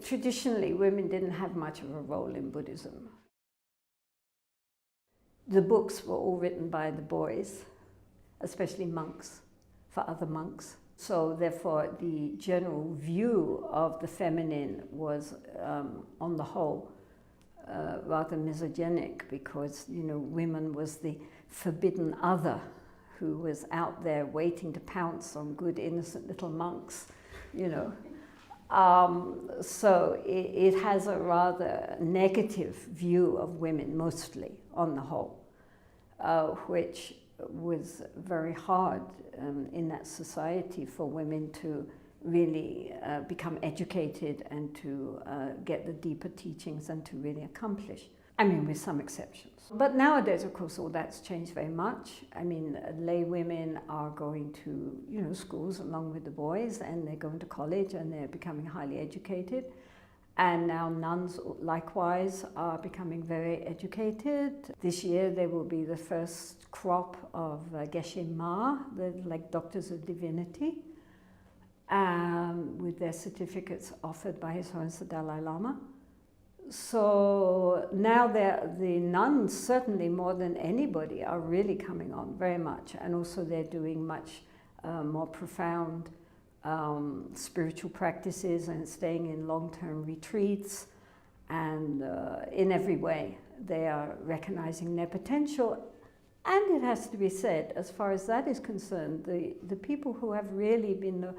Traditionally, women didn't have much of a role in Buddhism. The books were all written by the boys, especially monks, for other monks. So therefore, the general view of the feminine was, on the whole, rather misogynic, because, you know, women was the forbidden other who was out there waiting to pounce on good, innocent little monks, you know. So it has a rather negative view of women, mostly, on the whole, which was very hard in that society for women to really become educated and to get the deeper teachings and to really accomplish. I mean, with some exceptions. But nowadays, of course, all that's changed very much. I mean, lay women are going to, you know, schools along with the boys, and they're going to college and they're becoming highly educated. And now nuns, likewise, are becoming very educated. This year, there will be the first crop of Geshe-ma, like doctors of divinity, with their certificates offered by His Holiness the Dalai Lama. So now the nuns, certainly more than anybody, are really coming on very much. And also they're doing much more profound spiritual practices and staying in long-term retreats. And in every way, they are recognizing their potential. And it has to be said, as far as that is concerned, the people who have really been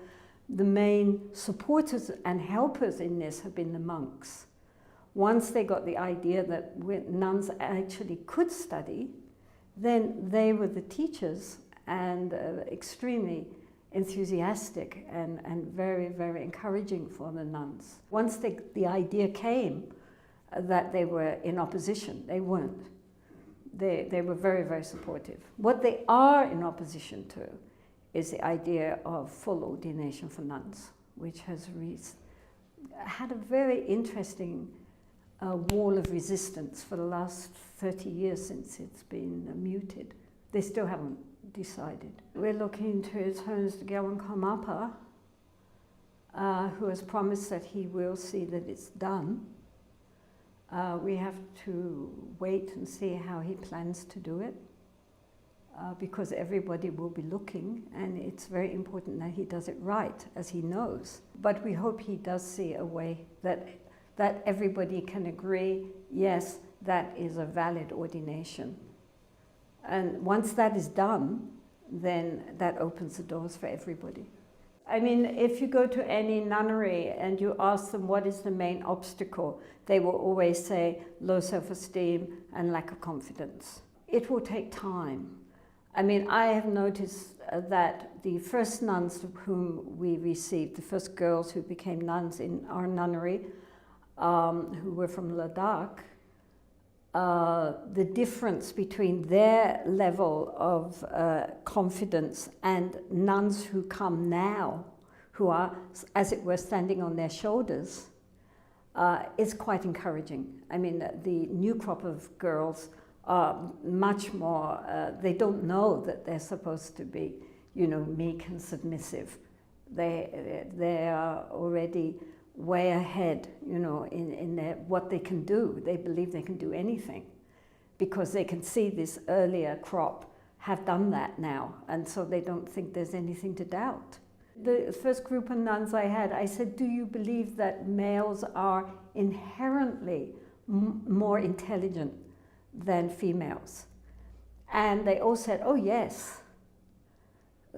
the main supporters and helpers in this have been the monks. Once they got the idea that nuns actually could study, then they were the teachers and extremely enthusiastic and very, very encouraging for the nuns. Once the idea came that they were in opposition, they weren't. They were very, very supportive. What they are in opposition to is the idea of full ordination for nuns, which has had a very interesting wall of resistance for the last 30 years since it's been muted. They still haven't decided. We're looking to His Holiness the Gyalwang Karmapa, who has promised that he will see that it's done. We have to wait and see how he plans to do it, because everybody will be looking, and it's very important that he does it right, as he knows. But we hope he does see a way that everybody can agree, yes, that is a valid ordination. And once that is done, then that opens the doors for everybody. I mean, if you go to any nunnery and you ask them what is the main obstacle, they will always say low self-esteem and lack of confidence. It will take time. I mean, I have noticed that the first nuns whom we received, the first girls who became nuns in our nunnery, who were from Ladakh, the difference between their level of confidence and nuns who come now, who are, as it were, standing on their shoulders, is quite encouraging. I mean, the new crop of girls are much more, they don't know that they're supposed to be, you know, meek and submissive. They are already way ahead, you know, in what they can do. They believe they can do anything because they can see this earlier crop have done that now, and so they don't think there's anything to doubt. The first group of nuns I had, I said, do you believe that males are inherently more intelligent than females? And they all said, oh yes.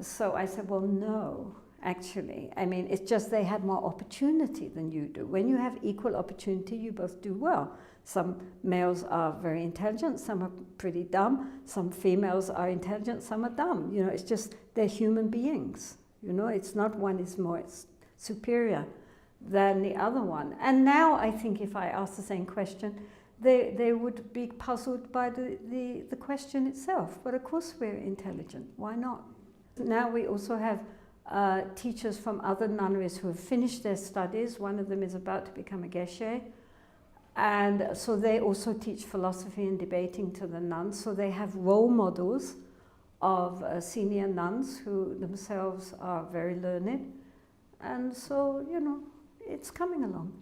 So I said, well, no. Actually, I mean, it's just they had more opportunity than you do. When you have equal opportunity, you both do well. Some males are very intelligent, some are pretty dumb. Some females are intelligent, some are dumb. You know, it's just they're human beings. You know, it's not one is more superior than the other one. And now I think if I ask the same question, they would be puzzled by the question itself. But of course we're intelligent. Why not? Now we also have teachers from other nunneries who have finished their studies. One of them is about to become a geshe. And so they also teach philosophy and debating to the nuns. So they have role models of senior nuns who themselves are very learned. And so, you know, it's coming along.